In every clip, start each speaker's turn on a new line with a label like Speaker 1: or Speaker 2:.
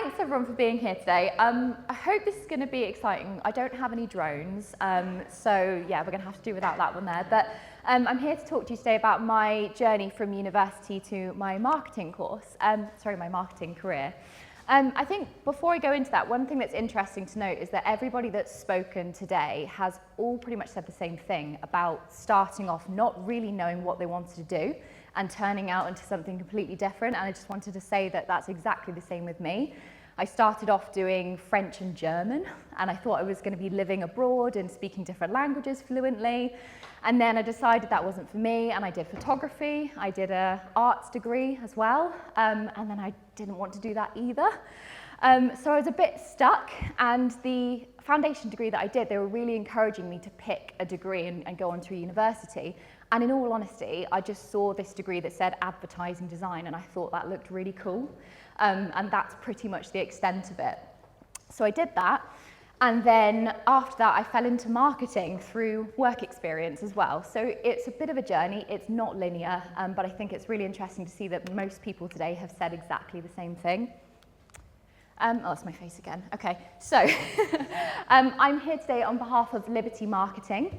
Speaker 1: thanks everyone for being here today. I hope this is going to be exciting. I don't have any drones, so yeah, we're going to have to do without that one there. But I'm here to talk to you today about my journey from university to my marketing course, my marketing career. I think before I go into that, one thing that's interesting to note is that everybody that's spoken today has all pretty much said the same thing about starting off not really knowing what they wanted to do and turning out into something completely different. And I just wanted to say that that's exactly the same with me. I started off doing French and German, and I thought I was going to be living abroad and speaking different languages fluently. And then I decided that wasn't for me, and I did photography. I did an arts degree as well, and then I didn't want to do that either. So I was a bit stuck, and the foundation degree that I did, they were really encouraging me to pick a degree and go on to a university. And in all honesty, I just saw this degree that said advertising design, and I thought that looked really cool. And that's pretty much the extent of it. So I did that. And then after that, I fell into marketing through work experience as well. So it's a bit of a journey. It's not linear, but I think it's really interesting to see that most people today have said exactly the same thing. Oh, that's my face again. Okay, so I'm here today on behalf of Liberty Marketing.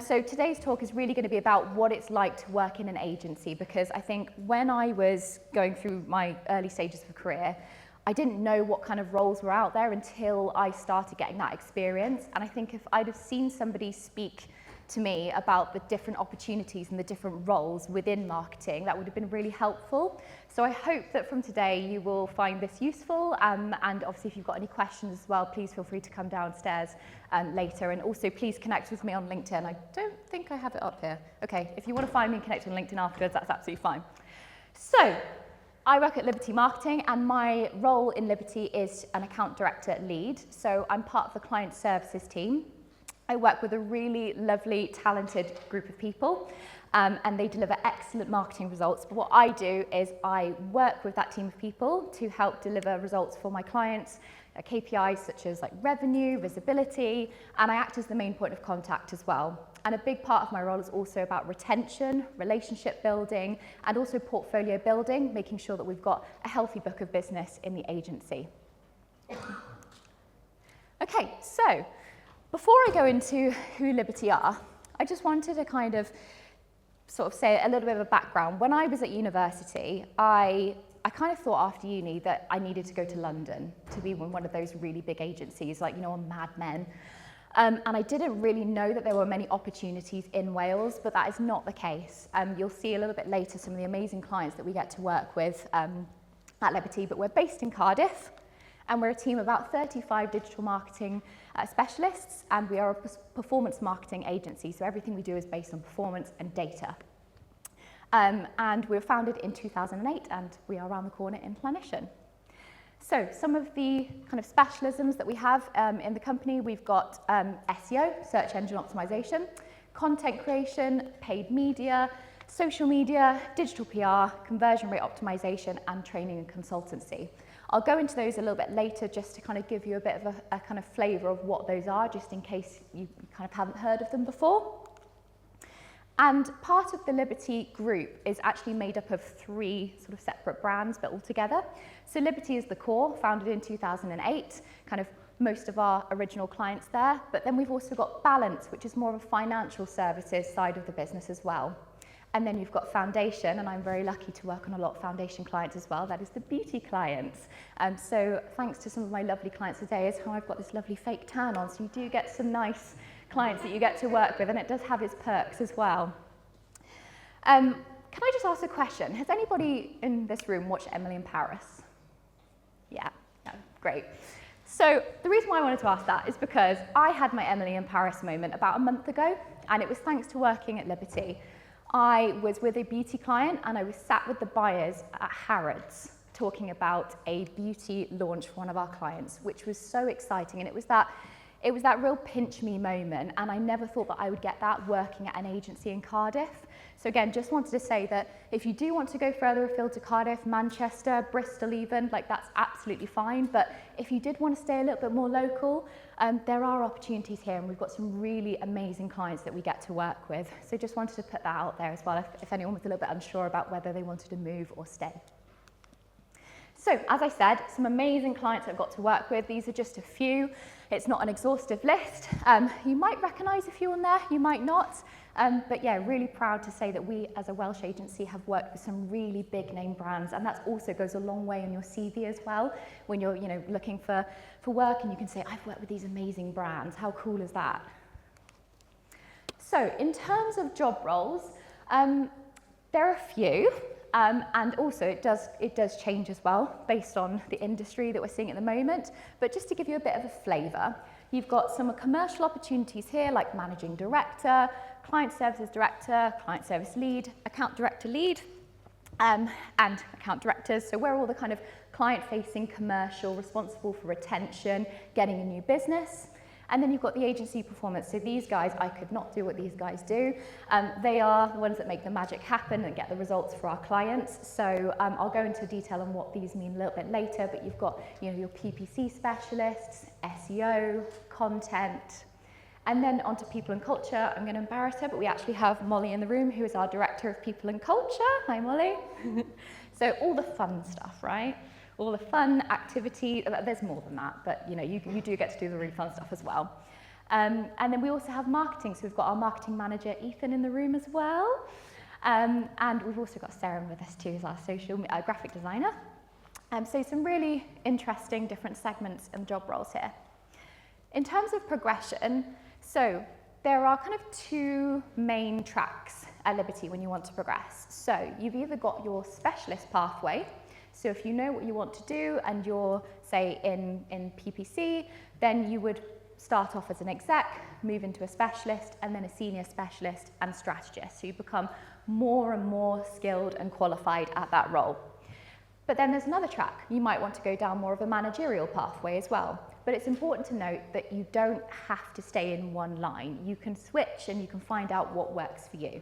Speaker 1: So today's talk is really going to be about what it's like to work in an agency, because I think when I was going through my early stages of a career, I didn't know what kind of roles were out there until I started getting that experience. And I think if I'd have seen somebody speak to me about the different opportunities and the different roles within marketing, that would have been really helpful. So I hope that from today you will find this useful, and obviously if you've got any questions as well, please feel free to come downstairs later, and also please connect with me on LinkedIn. I don't think I have it up here. Okay, if you want to find me and connect on LinkedIn afterwards, that's absolutely fine. So I work at Liberty Marketing, and my role in Liberty is an account director lead. So I'm part of the client services team. I work with a really lovely, talented group of people, and they deliver excellent marketing results. But what I do is I work with that team of people to help deliver results for my clients, KPIs such as like revenue, visibility, and I act as the main point of contact as well. And a big part of my role is also about retention, relationship building, and also portfolio building, making sure that we've got a healthy book of business in the agency. Okay, so before I go into who Liberty are, I just wanted to kind of sort of say a little bit of a background. When I was at university, I kind of thought after uni that I needed to go to London to be one of those really big agencies, like, you know, on Mad Men. And I didn't really know that there were many opportunities in Wales, but that is not the case. You'll see a little bit later some of the amazing clients that we get to work with at Liberty, but we're based in Cardiff, and we're a team of about 35 digital marketing specialists, and we are a performance marketing agency, so everything we do is based on performance and data. And we were founded in 2008, and we are around the corner in Llanishen. So some of the kind of specialisms that we have in the company, we've got SEO, search engine optimization, content creation, paid media, social media, digital PR, conversion rate optimization, and training and consultancy. I'll go into those a little bit later just to kind of give you a bit of a kind of flavour of what those are, just in case you kind of haven't heard of them before. And part of the Liberty group is actually made up of 3 sort of separate brands, but all together. So Liberty is the core, founded in 2008, kind of most of our original clients there. But then we've also got Balance, which is more of a financial services side of the business as well. And then you've got Foundation, and I'm very lucky to work on a lot of Foundation clients as well. That is the beauty clients. So thanks to some of my lovely clients today is how I've got this lovely fake tan on. So you do get some nice clients that you get to work with, and it does have its perks as well. Can I just ask a question? Has anybody in this room watched Emily in Paris? Yeah, no, great. So the reason why I wanted to ask that is because I had my Emily in Paris moment about a month ago, and it was thanks to working at Liberty. I was with a beauty client, and I was sat with the buyers at Harrods talking about a beauty launch for one of our clients, which was so exciting. And it was that real pinch me moment, and I never thought that I would get that working at an agency in Cardiff. So again, just wanted to say that if you do want to go further afield to Cardiff, Manchester, Bristol even, like that's absolutely fine. But if you did want to stay a little bit more local, there are opportunities here, and we've got some really amazing clients that we get to work with. So just wanted to put that out there as well, if anyone was a little bit unsure about whether they wanted to move or stay. So as I said, some amazing clients I've got to work with. These are just a few. It's not an exhaustive list. You might recognise a few on there, you might not. But yeah, really proud to say that we as a Welsh agency have worked with some really big name brands, and that also goes a long way on your CV as well. When you're looking for work and you can say, I've worked with these amazing brands. How cool is that? So in terms of job roles, there are a few. And also it does change as well based on the industry that we're seeing at the moment. But just to give you a bit of a flavour, you've got some commercial opportunities here like managing director, client services director, client service lead, account director lead, and account directors. So we're all the kind of client-facing commercial, responsible for retention, getting a new business. And then you've got the agency performance. So these guys, I could not do what these guys do. They are the ones that make the magic happen and get the results for our clients. So I'll go into detail on what these mean a little bit later, but you've got your PPC specialists, SEO, content, and then onto people and culture. I'm going to embarrass her, but we actually have Molly in the room, who is our director of people and culture. Hi, Molly. So all the fun stuff, right? All the fun activity, there's more than that, but you do get to do the really fun stuff as well. And then we also have marketing, so we've got our marketing manager, Ethan, in the room as well. And we've also got Sarah with us too, as our social graphic designer. So some really interesting different segments and job roles here. In terms of progression, so there are kind of two main tracks at Liberty when you want to progress. So you've either got your specialist pathway. So if you know what you want to do and you're, say, in PPC, then you would start off as an exec, move into a specialist, and then a senior specialist and strategist. So you become more and more skilled and qualified at that role. But then there's another track. You might want to go down more of a managerial pathway as well. But it's important to note that you don't have to stay in one line. You can switch and you can find out what works for you.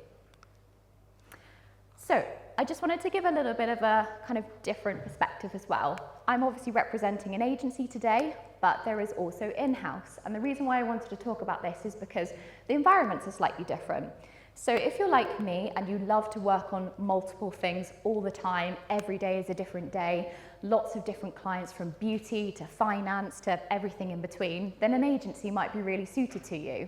Speaker 1: So I just wanted to give a little bit of a kind of different perspective as well. I'm obviously representing an agency today, but there is also in-house. And the reason why I wanted to talk about this is because the environments are slightly different. So if you're like me and you love to work on multiple things all the time, every day is a different day, lots of different clients from beauty to finance to everything in between, then an agency might be really suited to you.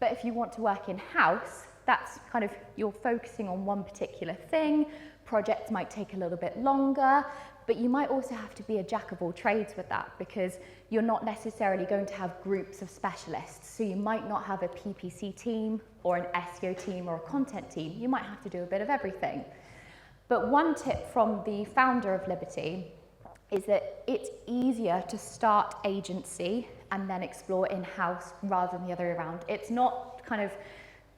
Speaker 1: But if you want to work in-house, that's kind of, you're focusing on one particular thing. Projects might take a little bit longer, but you might also have to be a jack of all trades with that, because you're not necessarily going to have groups of specialists. So you might not have a PPC team or an SEO team or a content team. You might have to do a bit of everything. But one tip from the founder of Liberty is that it's easier to start agency and then explore in-house rather than the other way around. It's not kind of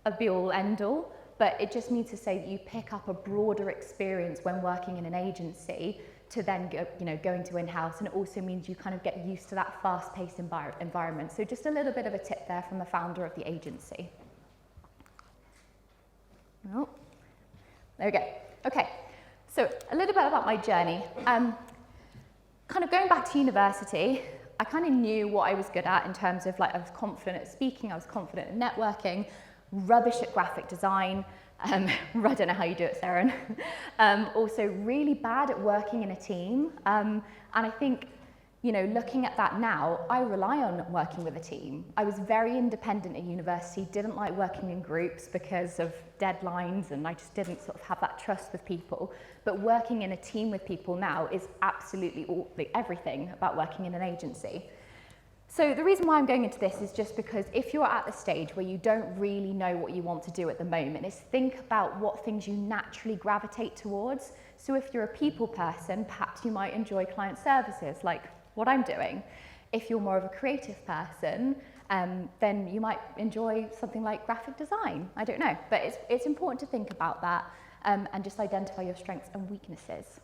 Speaker 1: a be-all, end-all, but it just means to say that you pick up a broader experience when working in an agency to then go into in-house, and it also means you kind of get used to that fast-paced environment. So just a little bit of a tip there from the founder of the agency. Oh, there we go. Okay, so a little bit about my journey. Kind of going back to university, I kind of knew what I was good at in terms of, like, I was confident at speaking, I was confident in networking, rubbish at graphic design. I don't know how you do it, Saren. Also really bad at working in a team. And I think, looking at that now, I rely on working with a team. I was very independent at university, didn't like working in groups because of deadlines, and I just didn't sort of have that trust with people. But working in a team with people now is absolutely everything about working in an agency. So the reason why I'm going into this is just because if you're at the stage where you don't really know what you want to do at the moment, is think about what things you naturally gravitate towards. So if you're a people person, perhaps you might enjoy client services, like what I'm doing. If you're more of a creative person, then you might enjoy something like graphic design. I don't know, but it's important to think about that and just identify your strengths and weaknesses.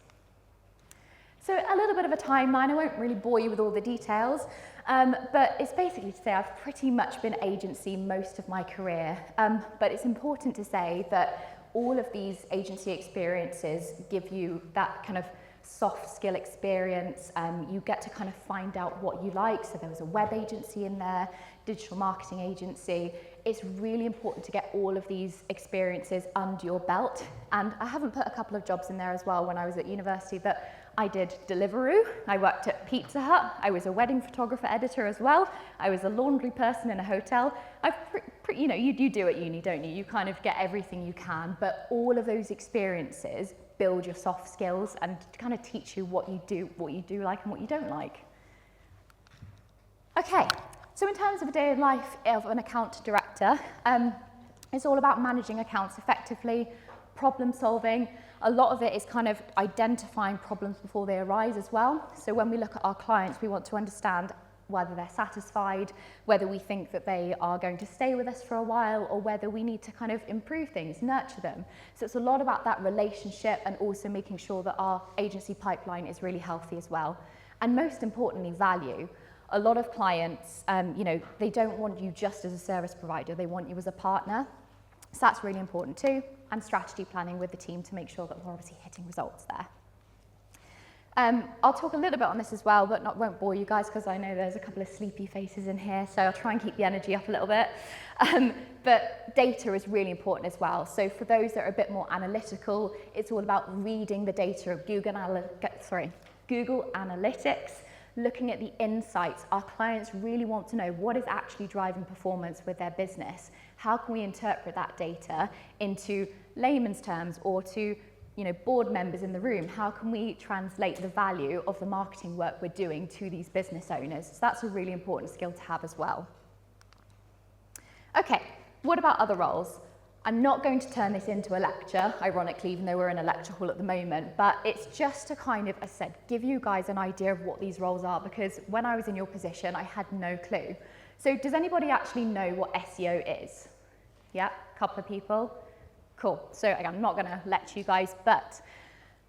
Speaker 1: So a little bit of a timeline. I won't really bore you with all the details, but it's basically to say I've pretty much been agency most of my career. But it's important to say that all of these agency experiences give you that kind of soft skill experience. You get to kind of find out what you like. So there was a web agency in there, digital marketing agency. It's really important to get all of these experiences under your belt. And I haven't put a couple of jobs in there as well when I was at university, but I did Deliveroo, I worked at Pizza Hut, I was a wedding photographer editor as well, I was a laundry person in a hotel. You know, you do at uni, don't you? You kind of get everything you can, but all of those experiences build your soft skills and kind of teach you what you do like and what you don't like. Okay, so in terms of a day in life of an account director, it's all about managing accounts effectively, problem solving. A lot of it is kind of identifying problems before they arise as well. So when we look at our clients, we want to understand whether they're satisfied, whether we think that they are going to stay with us for a while, or whether we need to kind of improve things, nurture them. So it's a lot about that relationship and also making sure that our agency pipeline is really healthy as well. And most importantly, value. A lot of clients, you know, they don't want you just as a service provider, they want you as a partner. So that's really important too. And strategy planning with the team to make sure that we're obviously hitting results there. I'll talk a little bit on this as well, but won't bore you guys because I know there's a couple of sleepy faces in here, so I'll try and keep the energy up a little bit. But data is really important as well. So for those that are a bit more analytical, it's all about reading the data of Google Analytics, looking at the insights. Our clients really want to know what is actually driving performance with their business. How can we interpret that data into layman's terms or to board members in the room? How can we translate the value of the marketing work we're doing to these business owners? So that's a really important skill to have as well. Okay, what about other roles? I'm not going to turn this into a lecture, ironically, even though we're in a lecture hall at the moment, but it's just to kind of, as I said, give you guys an idea of what these roles are, because when I was in your position, I had no clue. So does anybody actually know what SEO is? Yeah, a couple of people. Cool. So I'm not going to lecture you guys, but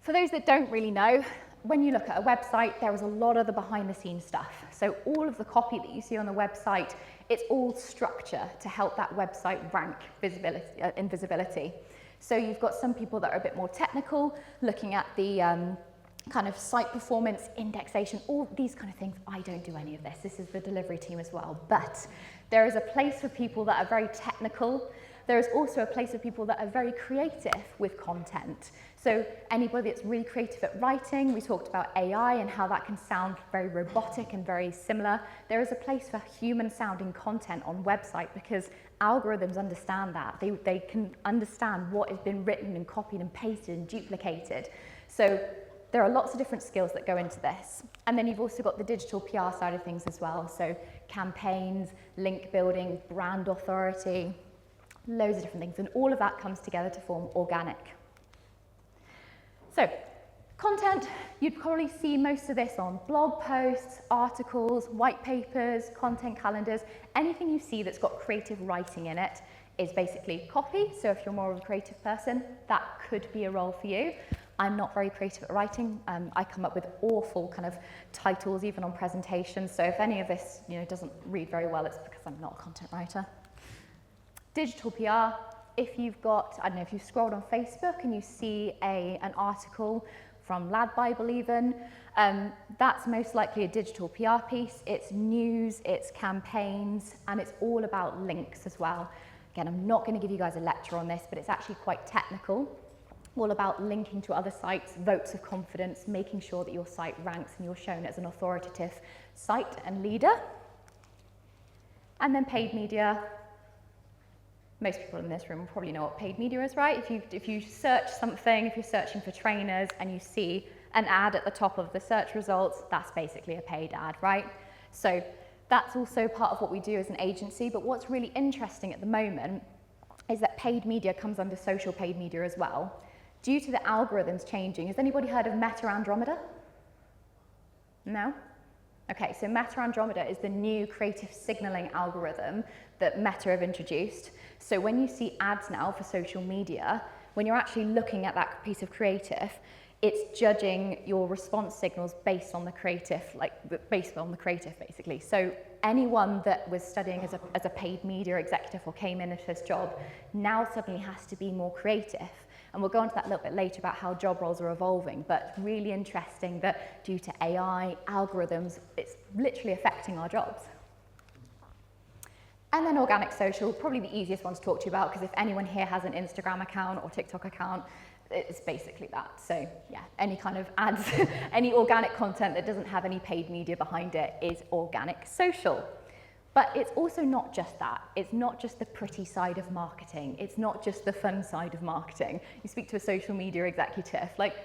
Speaker 1: for those that don't really know, when you look at a website, there is a lot of the behind the scenes stuff. So all of the copy that you see on the website, it's all structure to help that website rank in visibility. So you've got some people that are a bit more technical, looking at the kind of site performance, indexation, all these kind of things. I don't do any of this. This is the delivery team as well. But there is a place for people that are very technical. There is also a place for people that are very creative with content. So anybody that's really creative at writing, we talked about AI and how that can sound very robotic and very similar. There is a place for human sounding content on website because algorithms understand that. They can understand what has been written and copied and pasted and duplicated. So there are lots of different skills that go into this. And then you've also got the digital PR side of things as well. So campaigns, link building, brand authority, loads of different things, and all of that comes together to form organic. So, content, you'd probably see most of this on blog posts, articles, white papers, content calendars. Anything you see that's got creative writing in it is basically copy. So if you're more of a creative person, that could be a role for you. I'm not very creative at writing. I come up with awful kind of titles, even on presentations. So if any of this doesn't read very well, it's because I'm not a content writer. Digital PR, if you've got, I don't know, if you've scrolled on Facebook and you see an article from Lad Bible even, that's most likely a digital PR piece. It's news, it's campaigns, and it's all about links as well. Again, I'm not going to give you guys a lecture on this, but it's actually quite technical. All about linking to other sites, votes of confidence, making sure that your site ranks and you're shown as an authoritative site and leader. And then paid media. Most people in this room probably know what paid media is, right? If you search something, if you're searching for trainers and you see an ad at the top of the search results, that's basically a paid ad, right? So that's also part of what we do as an agency. But what's really interesting at the moment is that paid media comes under social paid media as well. Due to the algorithms changing, has anybody heard of Meta Andromeda? No? Okay, so Meta Andromeda is the new creative signaling algorithm that Meta have introduced. So when you see ads now for social media, when you're actually looking at that piece of creative, it's judging your response signals based on the creative, basically. So anyone that was studying as a paid media executive or came in into this job now suddenly has to be more creative. And we'll go into that a little bit later about how job roles are evolving, but really interesting that due to AI, algorithms, it's literally affecting our jobs. And then organic social, probably the easiest one to talk to you about, because if anyone here has an Instagram account or TikTok account, it's basically that. So yeah, any kind of ads, any organic content that doesn't have any paid media behind it is organic social. But it's also not just that. It's not just the pretty side of marketing. It's not just the fun side of marketing. You speak to a social media executive, like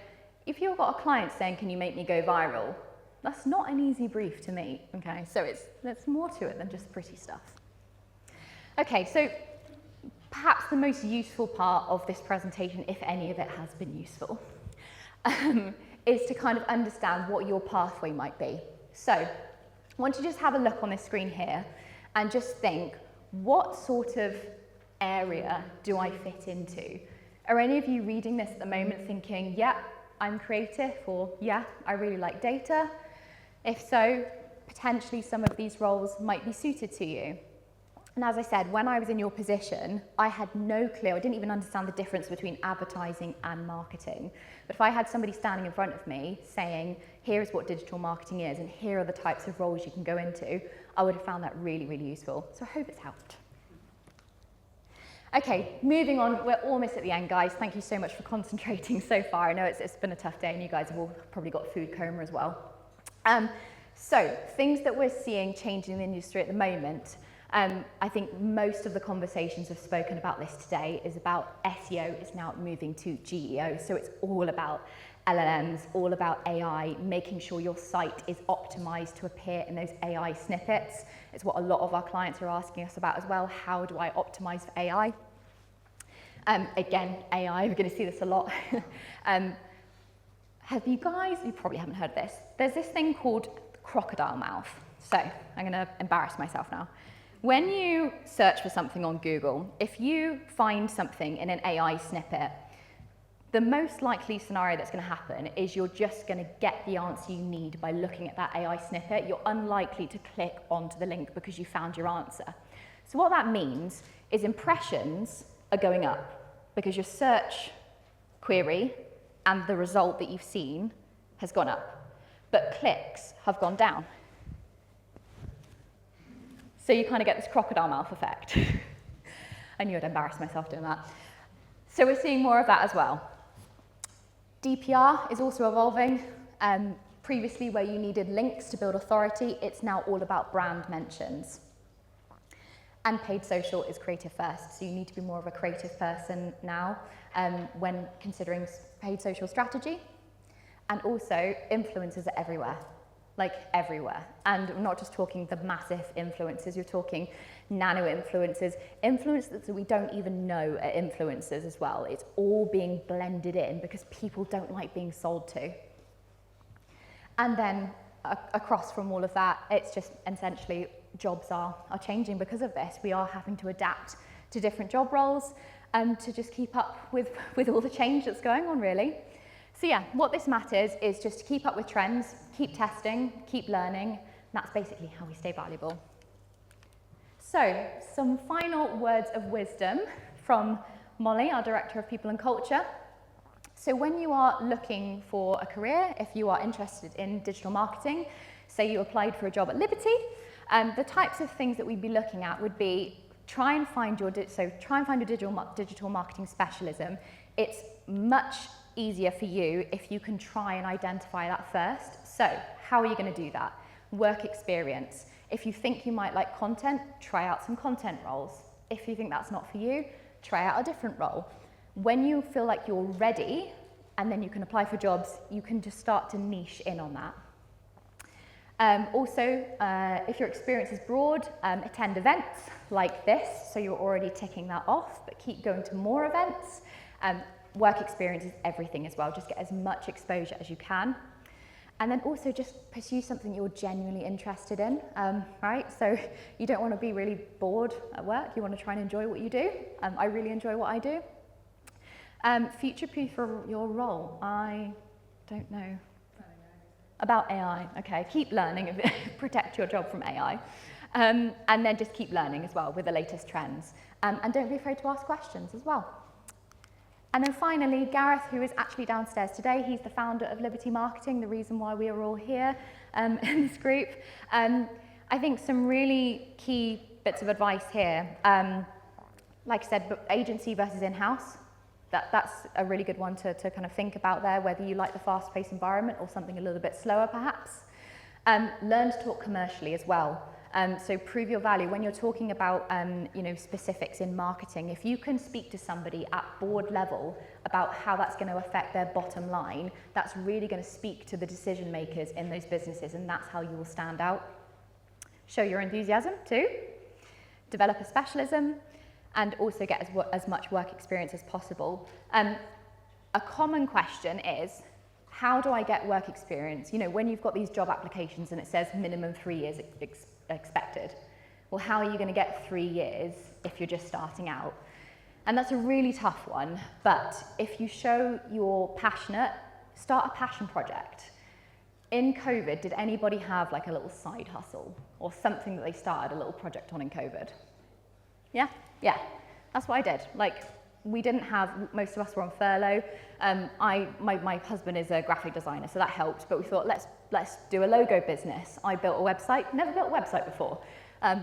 Speaker 1: if you've got a client saying, can you make me go viral? That's not an easy brief to meet, okay? So there's more to it than just pretty stuff. Okay, so perhaps the most useful part of this presentation, if any of it has been useful, is to kind of understand what your pathway might be. So I want you to just have a look on this screen here and just think, what sort of area do I fit into? Are any of you reading this at the moment thinking, yeah, I'm creative, or yeah, I really like data? If so, potentially some of these roles might be suited to you. And as I said, when I was in your position, I had no clue. I didn't even understand the difference between advertising and marketing. But if I had somebody standing in front of me saying, here's what digital marketing is, and here are the types of roles you can go into, I would have found that really, really useful. So I hope it's helped. Okay, moving on. We're almost at the end, guys. Thank you so much for concentrating so far. I know it's been a tough day, and you guys have all probably got food coma as well. So things that we're seeing changing in the industry at the moment. I think most of the conversations have spoken about this today is about SEO is now moving to GEO. So it's all about LLMs, all about AI, making sure your site is optimized to appear in those AI snippets. It's what a lot of our clients are asking us about as well. How do I optimize for AI? Again, AI, we're going to see this a lot. Have you guys, you probably haven't heard of this. There's this thing called crocodile mouth. So I'm going to embarrass myself now. When you search for something on Google, if you find something in an AI snippet, the most likely scenario that's going to happen is you're just going to get the answer you need by looking at that AI snippet. You're unlikely to click onto the link because you found your answer. So what that means is impressions are going up because your search query and the result that you've seen has gone up, but clicks have gone down. So you kind of get this crocodile mouth effect. I knew I'd embarrass myself doing that. So we're seeing more of that as well. DPR is also evolving. Previously, where you needed links to build authority, it's now all about brand mentions. And paid social is creative first, so you need to be more of a creative person now when considering paid social strategy. And also, influencers are everywhere. Like everywhere. And I'm not just talking the massive influencers, you're talking nano influencers, influencers that we don't even know are influencers as well. It's all being blended in because people don't like being sold to. And then across from all of that, it's just essentially jobs are changing because of this. We are having to adapt to different job roles to just keep up with all the change that's going on, really. So yeah, what this matters is just to keep up with trends, keep testing, keep learning, and that's basically how we stay valuable. So, some final words of wisdom from Molly, our Director of People and Culture. So when you are looking for a career, if you are interested in digital marketing, say you applied for a job at Liberty, the types of things that we'd be looking at would be try and find your digital marketing specialism. It's much easier for you if you can try and identify that first. So how are you going to do that? Work experience. If you think you might like content, try out some content roles. If you think that's not for you, try out a different role. When you feel like you're ready and then you can apply for jobs, you can just start to niche in on that. Also, if your experience is broad, attend events like this, so you're already ticking that off, but keep going to more events. Work experience is everything as well. Just get as much exposure as you can. And then also just pursue something you're genuinely interested in, right? So you don't want to be really bored at work. You want to try and enjoy what you do. I really enjoy what I do. Future-proof for your role. I don't know. About AI. Okay, keep learning. Protect your job from AI. And then just keep learning as well with the latest trends. And don't be afraid to ask questions as well. And then finally, Gareth, who is actually downstairs today, he's the founder of Liberty Marketing, the reason why we are all here in this group. I think some really key bits of advice here. Like I said, agency versus in-house. that's a really good one to kind of think about there, whether you like the fast-paced environment or something a little bit slower perhaps. Learn to talk commercially as well. So prove your value. When you're talking about specifics in marketing, if you can speak to somebody at board level about how that's going to affect their bottom line, that's really going to speak to the decision makers in those businesses, and that's how you will stand out. Show your enthusiasm too. Develop a specialism, and also get as much work experience as possible. A common question is, how do I get work experience? You know, when you've got these job applications and it says minimum 3 years expected, well, how are you going to get 3 years if you're just starting out? And that's a really tough one, but if you show you're passionate, start a passion project. In COVID, did anybody have like a little side hustle or something that they started a little project on in COVID? Yeah, that's what I did. Like, we didn't have, most of us were on furlough. My husband is a graphic designer, so that helped, but we thought, let's do a logo business. I built a website, never built a website before.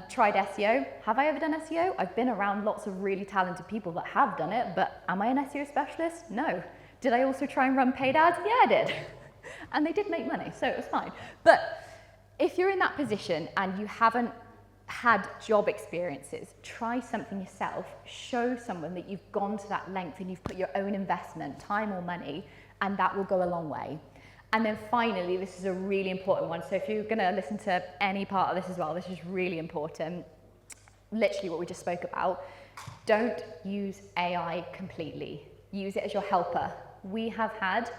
Speaker 1: Tried SEO. Have I ever done SEO? I've been around lots of really talented people that have done it, but am I an SEO specialist? No. Did I also try and run paid ads? Yeah, I did. And they did make money, so it was fine. But if you're in that position and you haven't had job experiences, try something yourself, show someone that you've gone to that length and you've put your own investment, time or money, and that will go a long way. And then finally, this is a really important one. So if you're going to listen to any part of this as well, this is really important. Literally what we just spoke about. Don't use AI completely. Use it as your helper. We have had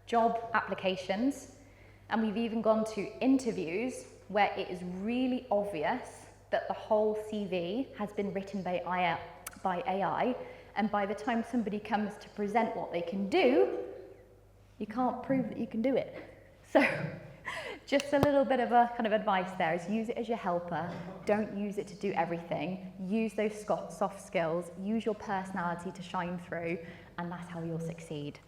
Speaker 1: job applications, and we've even gone to interviews where it is really obvious that the whole CV has been written by AI, and by the time somebody comes to present what they can do, you can't prove that you can do it. So just a little bit of a kind of advice there is use it as your helper. Don't use it to do everything. Use those soft skills, use your personality to shine through, and that's how you'll succeed.